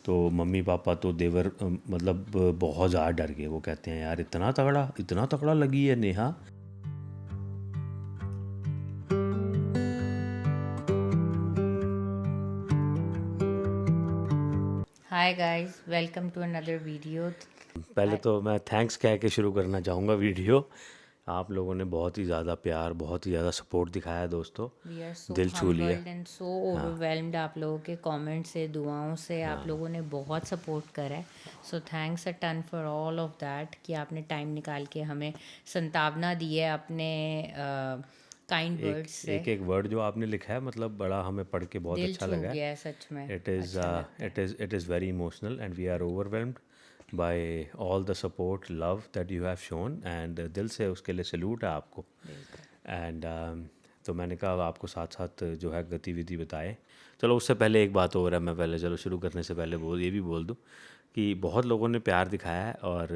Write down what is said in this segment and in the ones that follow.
तो mummy papa तो देवर मतलब बहुत ज़्यादा डर गए। वो कहते हैं यार इतना तगड़ा लगी है Neha. Hi guys, welcome to another video. पहले तो मैं थैंक्स कह के शुरू करना चाहूँगा वीडियो। आप लोगों ने बहुत ही ज़्यादा प्यार, बहुत ही ज़्यादा सपोर्ट दिखाया है दोस्तों, वी आर सो दिल छू लिया। Humbled and so overwhelmed. आप लोगों के कमेंट से, दुआओं से आप लोगों ने बहुत सपोर्ट करा है। So thanks a ton for all of that कि आपने टाइम निकाल के हमें संतावना दी है अपने काइंड वर्ड्स से। एक वर्ड जो आपने लिखा है मतलब बड़ा हमें पढ़ के बहुत दिल अच्छा छू लगा गया है। है सच में। इट इज़ अच्छा लगता है। It is very emotional and we are overwhelmed by all the support love that you have shown and दिल से उसके लिए सैल्यूट है आपको। एंड तो मैंने कहा अब आपको साथ साथ जो है गतिविधि बताए। चलो उससे पहले एक बात और है, मैं पहले चलो शुरू करने से पहले ये भी बोल दूँ कि बहुत लोगों ने प्यार दिखाया है और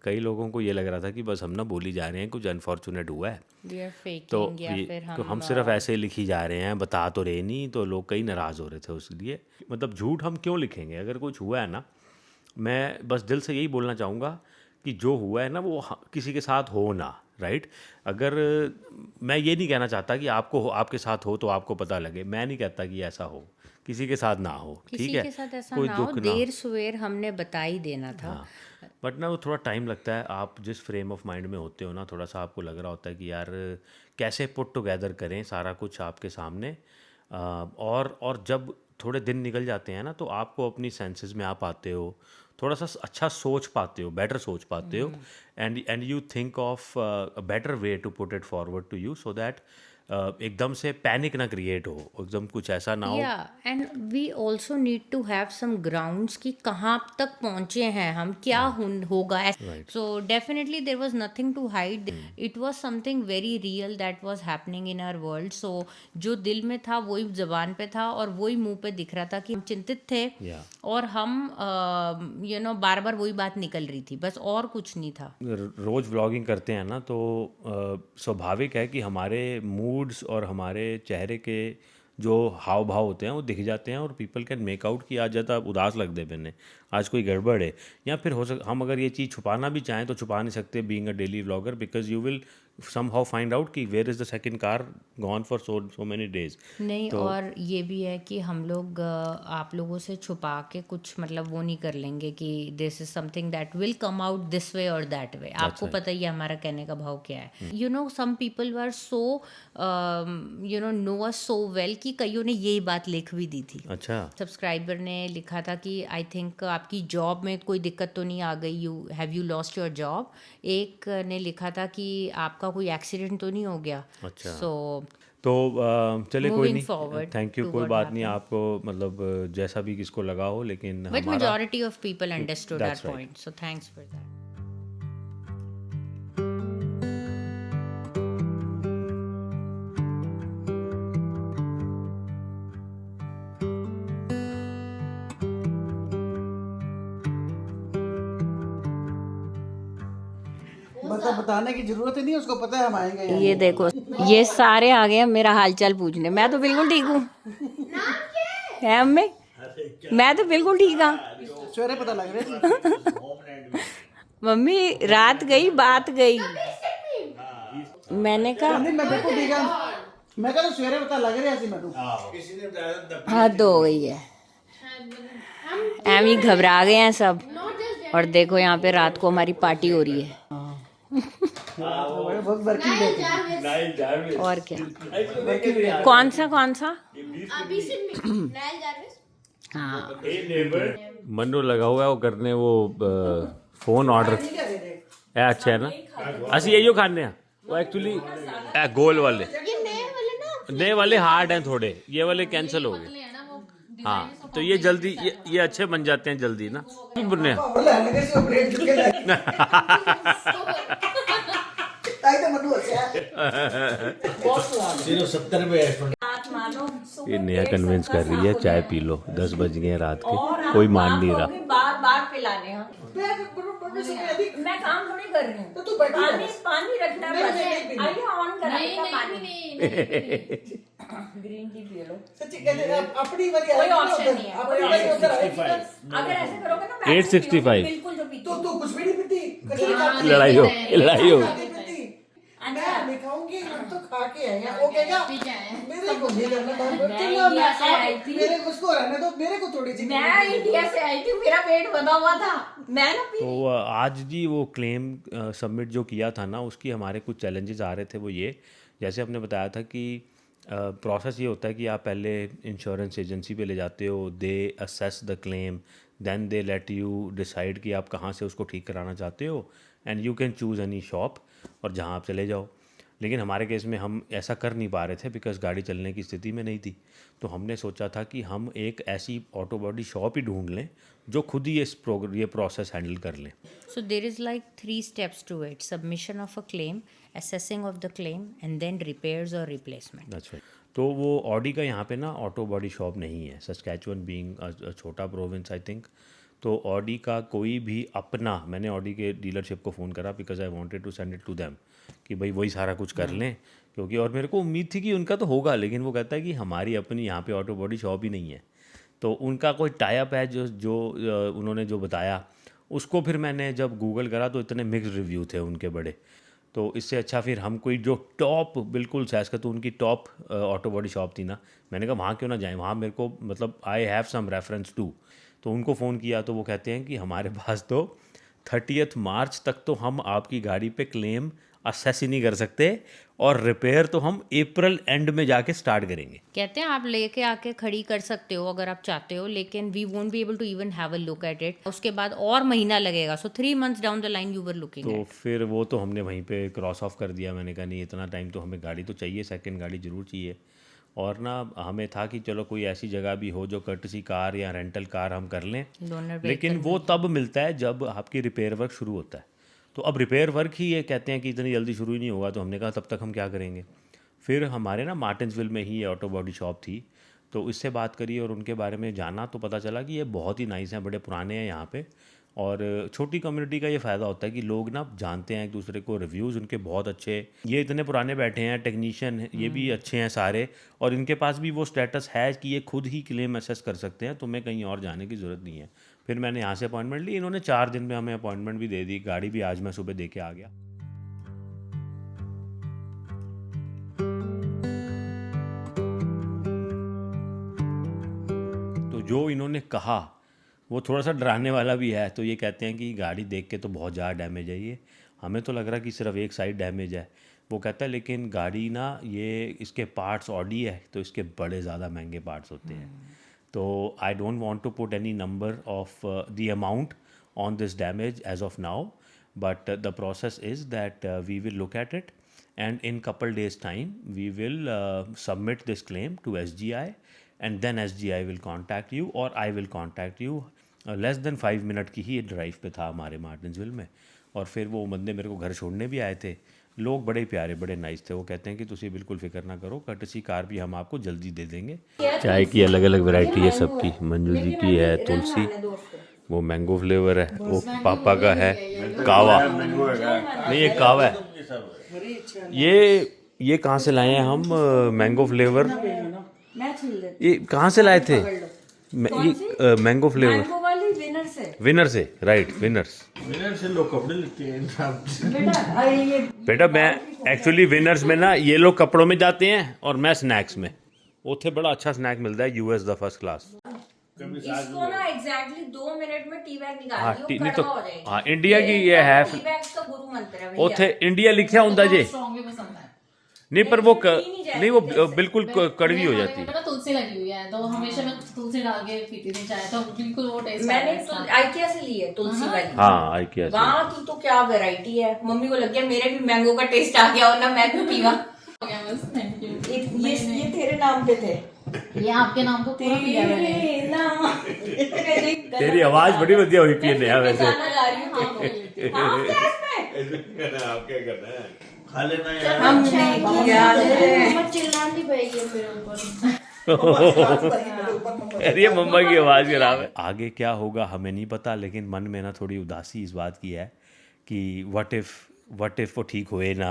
कई लोगों को ये लग रहा था कि बस हम ना बोली जा रहे हैं, कुछ अनफॉर्चुनेट हुआ है वी आर तो फेकिंग या फिर हम सिर्फ ऐसे लिखी जा रहे हैं, बता तो रहे नहीं। तो लोग कई नाराज़ हो रहे थे उसलिए। मतलब झूठ हम क्यों लिखेंगे, अगर कुछ हुआ है ना। मैं बस दिल से यही बोलना चाहूँगा कि जो हुआ है ना वो किसी के साथ हो ना, राइट। अगर मैं ये नहीं कहना चाहता कि आपके साथ हो तो आपको पता लगे, मैं नहीं कहता कि ऐसा हो, किसी के साथ ना हो, ठीक किसी है, के साथ ऐसा कोई ना हो। दुख ना हो। देर सवेर हमने बता ही देना था। हाँ, बट ना वो थोड़ा टाइम लगता है। आप जिस फ्रेम ऑफ माइंड में होते हो ना, थोड़ा सा आपको लग रहा होता है कि यार कैसे पुट टुगेदर करें सारा कुछ आपके सामने। और जब थोड़े दिन निकल जाते हैं ना तो आपको अपनी सेंसेस में आप आते हो, थोड़ा सा अच्छा सोच पाते हो, बेटर सोच पाते हो। And you think of a better way to put it forward to you so that एकदम से पैनिक ना क्रिएट हो, एकदम कुछ ऐसा ना हो। Yeah and we also need to have some grounds कि कहाँ तक पहुँचे हैं हम, क्या होगा। Right. So definitely there was nothing to hide. It was something very real that was happening in our world. सो जो दिल में था वही जबान पे था और वही मुंह पे दिख रहा था कि हम चिंतित थे। या और हम बार बार वही बात निकल रही थी, बस और कुछ नहीं था। रोज़ व्लॉगिंग करते हैं ना तो स्वाभाविक है कि हमारे मूड्स और हमारे चेहरे के जो हाव भाव होते हैं वो दिख जाते हैं और पीपल कैन मेक आउट कि आज ज़्यादा उदास लग दे मैंने, आज कोई गड़बड़ है। या फिर हम अगर ये चीज़ छुपाना भी चाहें तो छुपा नहीं सकते being a daily vlogger, because you will somehow find out कि where is the second car gone for so many days। नहीं, तो और ये भी है कि हम लोग आप लोगों से छुपा के कुछ मतलब वो नहीं कर लेंगे कि this is something that will come out this way और दैट वे। आपको right। पता ही है हमारा कहने का भाव क्या है। You know some people were so know us so well कि कईयों ने यही बात लिख भी दी थी। अच्छा। सब्सक्राइबर ने लिखा था कि आई थिंक आपकी जॉब में कोई दिक्कत तो नहीं आ गई, you have you lost your job. एक ने लिखा था कि आपका कोई एक्सीडेंट तो नहीं हो गया। अच्छा। सो तो चले कोई मूविंग नहीं, फॉरवर्ड थैंक यू, टू कोई व्हाट बात नहीं। हैपेंड। आपको मतलब जैसा भी किसको लगा हो, लेकिन But हमारा majority of people understood our that's right. point, so thanks for that. मतलब बताने की जरूरत ही नहीं, उसको पता है हम आएंगे यहाँ। ये देखो, ये सारे आ गए हैं मेरा हालचाल पूछने। मैं तो बिल्कुल ठीक हूँ। है अम्मी, मैं तो बिल्कुल ठीक हूँ। सवेरे पता लग रहा है। मम्मी रात गई बात गई। मैंने कहा नहीं, मैं बिल्कुल ठीक हूँ। मैं कहा सवेरे पता लग रहा सी मैनू। हद हो गई है। एम ही घबरा गए हैं सब। और देखो यहाँ पे रात को हमारी पार्टी हो रही है। बहुत वर्किंग डे। और क्या, कौन सा हाँ, मनु लगा हुआ है वो करने, वो फोन ऑर्डर है। अच्छा है ना, ਅਸੀਂ यही खाने हैं वो एक्चुअली गोल वाले। नए वाले हार्ड हैं थोड़े, ये वाले कैंसिल हो गए। हाँ, तो ये जल्दी ये अच्छे बन जाते हैं जल्दी ना बुनने। ये नया कन्विंस कर रही है चाय पी लो, 10 बज गए रात के, कोई मान नहीं रहा। बार बार लाने हैं मैं मैं काम थोड़ी कर रही हूँ तो तू बैठी पानी है। पानी रखना है नहीं, बस। नहीं, नहीं, आइए ऑन करा नहीं देता नहीं पानी नहीं नहीं ग्रीन टी पी लो सच्ची कहते हैं अपनी वाली कोई आएगी ना ऑप्शन उधर, नहीं है, अपनी कोई वाली ऑप्शन उधर आएगी ना। अगर ऐसे करोगे ना मैं 865 बिल्कुल जो पीती तो हूँ। तू कुछ भी नहीं पीती कचरी हाँ, खाती लड़ाई हो लड़ाई हो खाती पीती मैं अच्छा। नहीं खाऊंगी हम तो खा के आए हैं वो कहेगा पी के आए हैं। मेरे को नहीं करना मैं चलो इंडिया से आई थी। मेरे को उसको रहने दो मेरे को थोड़ी सी मैं इंडिया से आई थी मेरा पेट बना हुआ था मैं ना पी तो आज जी वो क्लेम सबमिट जो किया था ना उसकी हमारे कुछ चैलेंजेस आ रहे थे। वो ये जैसे आपने बताया था कि प्रोसेस ये होता है कि आप पहले इंश्योरेंस एजेंसी पे ले जाते हो, they assess the claim, then they let you decide कि आप कहाँ से उसको ठीक कराना चाहते हो, and you can choose any shop और जहाँ आप चले जाओ। लेकिन हमारे केस में हम ऐसा कर नहीं पा रहे थे बिकॉज गाड़ी चलने की स्थिति में नहीं थी। तो हमने सोचा था कि हम एक ऐसी ऑटो बॉडी शॉप ही ढूंढ लें जो खुद ही ये प्रोसेस हैंडल कर लें। So there is like 3 steps to it: submission of a claim, assessing of the claim, and then repairs or replacement. अच्छा, तो वो ऑडी का यहाँ पे ना ऑटो बॉडी शॉप नहीं है, सस्कैचुअन बीइंग छोटा प्रोविंस आई थिंक। तो ऑडी का कोई भी अपना, मैंने ऑडी के डीलरशिप को फ़ोन करा because I wanted to send it to them कि भाई वही सारा कुछ कर लें, क्योंकि और मेरे को उम्मीद थी कि उनका तो होगा, लेकिन वो कहता है कि हमारी अपनी यहाँ पे ऑटो बॉडी शॉप ही नहीं है। तो उनका कोई टाई अप है जो उन्होंने जो बताया उसको फिर मैंने जब गूगल करा तो इतने मिक्स्ड रिव्यू थे उनके बड़े। तो इससे अच्छा फिर हम कोई जो टॉप बिल्कुल सैस का तो उनकी टॉप ऑटो बॉडी शॉप थी ना, मैंने कहा वहाँ क्यों ना जाएं, वहाँ मेरे को मतलब I have some reference to. तो उनको फ़ोन किया तो वो कहते हैं कि हमारे पास तो 30 मार्च तक तो हम आपकी गाड़ी पे क्लेम असेस ही नहीं कर सकते और रिपेयर तो हम अप्रैल एंड में जाके स्टार्ट करेंगे। कहते हैं आप लेके आके खड़ी कर सकते हो अगर आप चाहते हो, लेकिन we won't be able to even have a look at it. उसके बाद और महीना लगेगा। So 3 months down the line you were looking तो एट। फिर वो तो हमने वहीं पे क्रॉस ऑफ कर दिया। मैंने कहा नहीं इतना टाइम तो हमें गाड़ी तो चाहिए, सेकंड गाड़ी ज़रूर चाहिए। और ना हमें था कि चलो कोई ऐसी जगह भी हो जो कर्टसी कार या रेंटल कार हम कर लें, लोनर लेकिन वो तब मिलता है जब आपकी रिपेयर वर्क शुरू होता है। तो अब रिपेयर वर्क ही ये कहते हैं कि इतनी जल्दी शुरू ही नहीं होगा, तो हमने कहा तब तक हम क्या करेंगे। फिर हमारे ना मार्टिन्सविल में ही ये ऑटो बॉडी शॉप थी, तो इससे बात करी और उनके बारे में जाना तो पता चला कि ये बहुत ही नाइस हैं, बड़े पुराने हैं यहाँ पे। और छोटी कम्युनिटी का ये फ़ायदा होता है कि लोग ना जानते हैं एक दूसरे को, रिव्यूज़ उनके बहुत अच्छे। ये इतने पुराने बैठे हैं, टेक्नीशियन ये भी अच्छे हैं सारे, और इनके पास भी वो स्टेटस है कि ये खुद ही क्लेम असेस कर सकते हैं, तुम्हें कहीं और जाने की ज़रूरत नहीं है। फिर मैंने यहाँ से अपॉइंटमेंट ली, इन्होंने 4 दिन में हमें अपॉइंटमेंट भी दे दी। गाड़ी भी आज मैं सुबह दे के आ गया। तो जो इन्होंने कहा वो थोड़ा सा डराने वाला भी है। तो ये कहते हैं कि गाड़ी देख के तो बहुत ज़्यादा डैमेज है ये, हमें तो लग रहा है कि सिर्फ एक साइड डैमेज है। वो कहता है लेकिन गाड़ी ना ये इसके पार्ट्स ऑडी है तो इसके बड़े ज़्यादा महंगे पार्ट्स होते हैं। तो I don't want to put any number of the amount on this damage as of now, but the process is that we will look at it and in couple days time we will submit this claim to SGI, and then SGI will contact you or I will contact you। less than 5 minute की ही drive पे था हमारे मार्टिन्सविल में। और फिर वो बंदे मेरे को घर छोड़ने भी आए थे। लोग बड़े प्यारे बड़े नाइस थे। वो कहते हैं कि तुसी बिल्कुल फिक्र ना करो, कर्टसी कार भी हम आपको जल्दी दे देंगे। चाय की अलग अलग वैरायटी है सबकी। मंजू जी की है तुलसी, वो मैंगो फ्लेवर है, वो पापा का है कावा, नहीं ये कावा है। ये कहाँ से लाए हैं हम मैंगो फ्लेवर? ये कहाँ से लाए थे ये मैंगो फ्लेवर? विनर से राइट, विनर से लोग कपड़े लेते हैं बेटा। मैं एक्चुअली विनर्स में ना ये लोग कपड़ों में जाते हैं और मैं स्नैक्स में। उसे बड़ा अच्छा स्नैक मिलता है यूएस द फर्स्ट क्लास। इसको ना एग्जैक्टली 2 मिनट में टी बैग निकाल दियो, नहीं तो कड़वा हो जाएगी। हाँ इंडिया की ये है, टी बैग तो गुरु मंत्र है भैया। उथे इंडिया लिखा होता जे स्ट्रॉन्ग भी पसंद है। नहीं, पर वो नहीं वो बिल्कुल कड़वी हो जाती है। मेरे को तुलसी लगी हुई है तो हमेशा मैं तुलसी डाल के पीती थी चाय, तो बिल्कुल वो टेस्ट मैंने तो आइकिया से ली है तुलसी वाली। हाँ आई किया वहाँ की तो क्या वैरायटी है। मम्मी को लग गया मेरे भी मैंगो का टेस्ट आ गया, और ना मैं भी पीवा। हो गया बस, थैंक यू। ये तेरे नाम पे थे। ये आपके नाम को पूरा पिया मैंने। तेरी आवाज बड़ी बढ़िया हुई पी नया वैसे। गाना गा रही हूँ। हाँ, क्या इसमें? आप क्या करना है, खा लेना यार। हमने किया है। मत चिल्लानी पड़ेगी मेरे ऊपर। अरे मम्मा की आवाज़ खराब है। आगे क्या होगा हमें नहीं पता, लेकिन मन में ना थोड़ी उदासी इस बात की है कि व्हाट इफ़ वो ठीक हुए ना।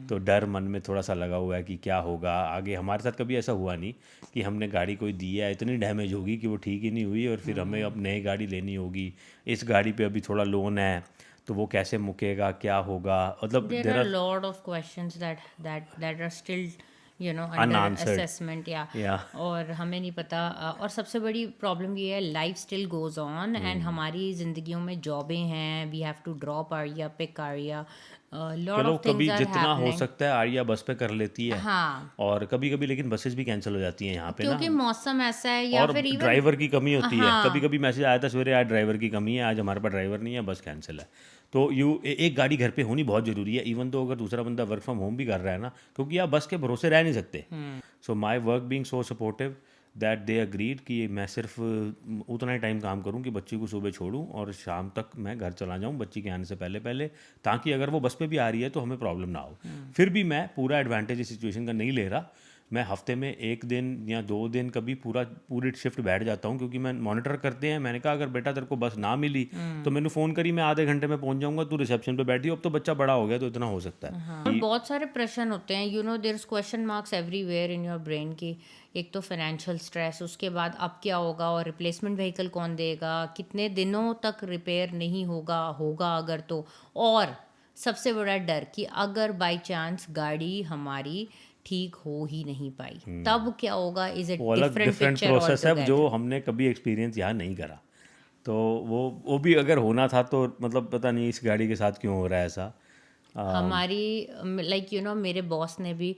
तो डर मन में थोड़ा सा लगा हुआ है कि क्या होगा आगे। हमारे साथ कभी ऐसा हुआ नहीं कि हमने गाड़ी कोई दी है, इतनी डैमेज होगी कि वो ठीक ही नहीं हुई और फिर हमें अब नई गाड़ी लेनी होगी। इस गाड़ी पे अभी थोड़ा लोन है, तो वो कैसे मुकेगा, क्या होगा, मतलब There there are are a lot of questions that are still under Unanswered. assessment, या Yeah. और हमें नहीं पता। और सबसे बड़ी प्रॉब्लम ये है, life still goes on and हमारी ज़िंदगियों में जॉबें हैं, we have to drop Arya, pick Arya, lot चलो ऑफ कभी थिंग्स आर जितना हो हैपनिंग। सकता है आर्या बस पे कर लेती है, हाँ, और कभी कभी लेकिन बसेस भी कैंसिल हो जाती हैं यहाँ पे ना। क्योंकि मौसम ऐसा है, या और फिर इवन ड्राइवर की कमी होती है। कभी हाँ कभी मैसेज आया था सवेरे, आज ड्राइवर की कमी है, आज हमारे पास ड्राइवर नहीं है, बस कैंसिल है। तो एक गाड़ी घर पे होनी बहुत ज़रूरी है, इवन तो अगर दूसरा बंदा वर्क फ्रॉम होम भी कर रहा है ना, क्योंकि आप बस के भरोसे रह नहीं सकते। So my work being so supportive that they agreed कि मैं सिर्फ उतना ही टाइम काम करूं कि बच्ची को सुबह छोड़ूं और शाम तक मैं घर चला जाऊं बच्ची के आने से पहले पहले, ताकि अगर वो बस पे भी आ रही है तो हमें प्रॉब्लम ना हो। फिर भी मैं पूरा एडवांटेज इस सिचुएशन का नहीं ले रहा। मैं हफ्ते में 1 दिन या 2 दिन कभी पूरी शिफ्ट बैठ जाता हूँ, क्योंकि मैं मॉनिटर करते हैं। मैंने कहा अगर बेटा तेरे को बस ना मिली तो मैंने फ़ोन करी, मैं आधे घंटे में पहुँच जाऊँगा, तू रिसेप्शन पे बैठी हो। अब तो बच्चा बड़ा हो गया तो इतना हो सकता है। हाँ, और बहुत सारे प्रश्न होते हैं, there is question marks everywhere in your brain की। एक तो फाइनेंशियल स्ट्रेस, उसके बाद अब क्या होगा, और रिप्लेसमेंट व्हीकल कौन देगा, कितने दिनों तक रिपेयर नहीं होगा अगर तो, और सबसे बड़ा डर कि अगर बाय चांस गाड़ी हमारी ठीक हो ही नहीं पाई, तब क्या होगा, इज इट वो अलग different different picture all process है जो टुगेदर। हमने कभी एक्सपीरियंस यहाँ नहीं करा। तो वो भी अगर होना था तो मतलब पता नहीं इस गाड़ी के साथ क्यों हो रहा है ऐसा। हमारी मेरे बॉस ने भी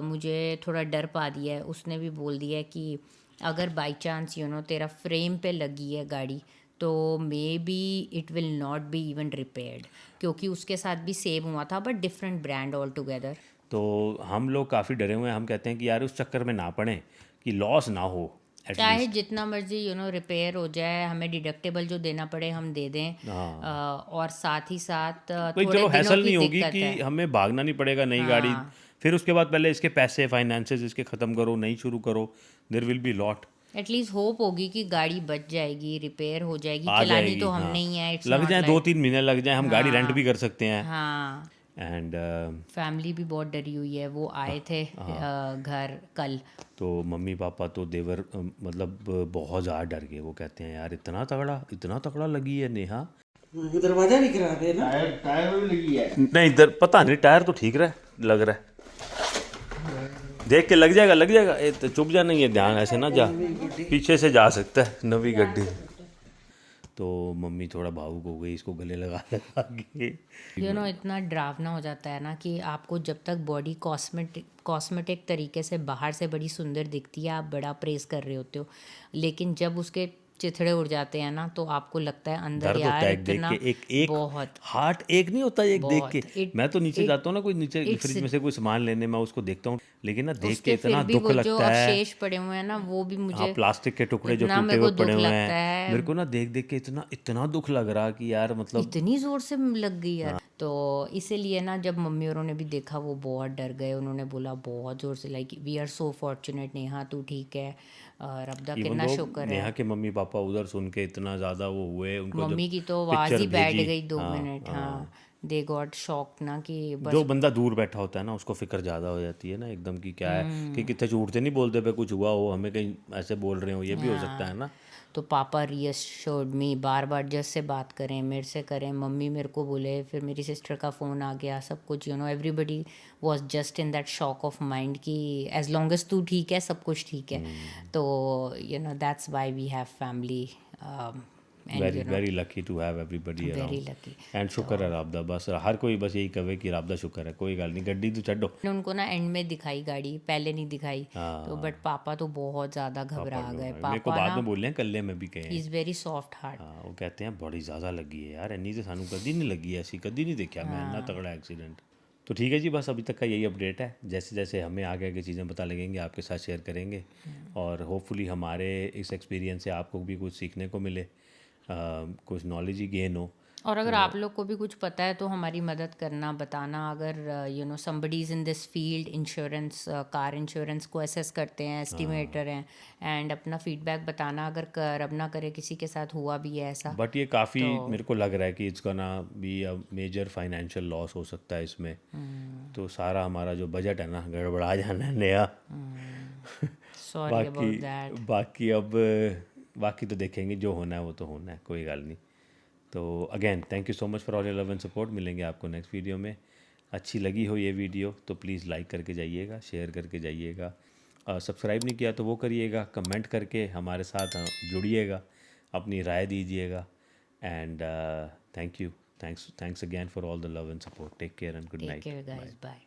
मुझे थोड़ा डर पा दिया है। उसने भी बोल दिया है कि अगर बाई चांस तेरा फ्रेम पे लगी है गाड़ी, तो may be it will not be even repaired, क्योंकि उसके साथ भी सेम हुआ था but different brand all together. तो हम लोग काफ़ी डरे हुए हैं। हम कहते हैं कि यार उस चक्कर में ना पड़े कि लॉस ना हो चाहे एटलीस्ट। जितना मर्जी रिपेयर हो जाए, हमें डिडक्टेबल जो देना पड़े हम दे दें। और साथ ही साथ भाई थोड़े चलो दिनों हैसल की नहीं होगी दिक्कत कि है। हमें भागना नहीं पड़ेगा नई गाड़ी, हाँ, फिर उसके बाद पहले इसके पैसे फाइनेंसेस इसके ख़त्म करो, नई शुरू करो, there will be lot. At least hope होगी कि गाड़ी बच जाएगी, रिपेयर हो जाएगी, आ चलानी जाएगी, तो हाँ। हमने ही है, इट्स लग नॉट जाए दो लाइक। तीन महीने लग जाए, हम गाड़ी रेंट भी हाँ कर सकते हैं। हाँ, एंड फैमिली भी बहुत डरी हुई है। वो आए थे घर कल। तो मम्मी पापा तो देवर मतलब बहुत ज़्यादा डर गए। वो कहते हैं यार इतना तगड़ा लगी है नेहा। दरवाजा भी खराब है ना, टायर टायर भी लगी है। नहीं इधर पता नहीं, टायर तो ठीक लग रहा है। देख के लग जाएगा। तो चुप जा, नहीं है ध्यान ऐसे ना जा, पीछे से जा सकता है नवी गड्डी। तो मम्मी थोड़ा भावुक हो गई, इसको गले लगा के। इतना डरावना हो जाता है ना कि आपको जब तक बॉडी कॉस्मेटिक तरीके से बाहर से बड़ी सुंदर दिखती है, आप बड़ा प्रेस कर रहे होते हो, लेकिन जब उसके चिथड़े उड़ जाते हैं ना, तो आपको लगता है अंदर दर्द होता यार है एक देख इतना के, एक बहुत हार्ट एक नहीं होता एक देख के। बहुत इट मैं तो नीचे इट जाता हूँ ना, कोई नीचे इट्स फ्रिज में से कोई सामान लेने, मैं उसको देखता हूँ, लेकिन ना देख के उसके फिर इतना भी दुख वो जो लगता है। अवशेष पड़े हुए हैं ना, वो भी हाँ, मुझे प्लास्टिक के टुकड़े जो इतना टूटे मेरे हुए को पड़े दुख हुए लगता हैं, है। मेरे को ना देख के इतना दुख लग रहा कि यार मतलब। इतनी जोर से लग गई यार। तो इसीलिए ना जब मम्मी औरों ने भी देखा, वो बहुत डर गए। उन्होंने बोला बहुत जोर से, like we are so fortunate Neha, तू ठीक है, रब दा इवन कितना दो शुक्र नेहा है। के मम्मी पापा उधर सुन के इतना ज़्यादा वो हुए, उनको जब मम्मी की तो आवाज़ पिक्चर ही बैठ भेजी। गई 2 हाँ मिनट। हाँ। हाँ, दे गॉट शॉक ना कि जो बस। बंदा दूर बैठा होता है ना उसको फिक्र ज़्यादा हो जाती है ना एकदम, कि क्या है कि कितने झूठ से नहीं बोलते पे कुछ हुआ हो, हमें कहीं ऐसे बोल रहे हो, ये भी हो सकता है ना। तो पापा रीअश्योर्ड मी, बार बार जस्ट से बात करें, मेरे से करें, मम्मी मेरे को बोले, फिर मेरी सिस्टर का फ़ोन आ गया, सब कुछ everybody was just in that shock of mind कि एज लॉन्ग एज तू ठीक है, सब कुछ ठीक है। तो that's why we have family very and very lucky to have everybody very around. Lucky. And शुक्र है राबदा, बस हर कोई बस यही कहे कि राबदा शुक्र है, कोई गल नहीं, गड्डी तो छड्डो। उनको ना एंड में दिखाई गाड़ी, पहले नहीं दिखाई। हाँ। तो बट पापा तो बहुत ज़्यादा घबरा गए। मेरे को पापा बाद ना, में बोले हैं, कल्ले में भी कहे ही हैं। Is very soft heart. हाँ, वो कहते हैं बड़ी ज़्यादा लगी है यार, इन्नी तो सानू कभी नहीं लगी ऐसी, कभी नहीं देखा मैं इतना तगड़ा एक्सीडेंट। तो ठीक है जी, बस अभी तक का यही अपडेट है। जैसे जैसे हमें आगे आगे चीज़ें पता लगेंगे आपके साथ शेयर करेंगे, और होपफुली हमारे इस एक्सपीरियंस से आपको भी कुछ सीखने को मिले, कुछ नॉलेज ही गेन हो। और अगर आप लोग को भी कुछ पता है तो हमारी मदद करना, बताना। अगर somebody is in this field, insurance, car insurance को असेस करते हैं, एस्टिमेटर हैं, एंड अपना फीडबैक बताना। अगर रब ना करे किसी के साथ हुआ भी है ऐसा, बट ये काफ़ी मेरे को लग रहा है कि it's gonna be a major financial loss हो सकता है इसमें। तो सारा हमारा जो बजट है ना गड़बड़ा जाना है नया। Sorry about that. बाकी तो देखेंगे, जो होना है वो तो होना है, कोई गल नहीं। तो again thank you so much for all your love and support. मिलेंगे आपको नेक्स्ट वीडियो में। अच्छी लगी हो ये वीडियो तो प्लीज़ लाइक करके जाइएगा, शेयर करके जाइएगा। सब्सक्राइब नहीं किया तो वो करिएगा, कमेंट करके हमारे साथ जुड़िएगा, अपनी राय दीजिएगा। And thanks again for all the love and support. Take care and good take night. Care guys, bye.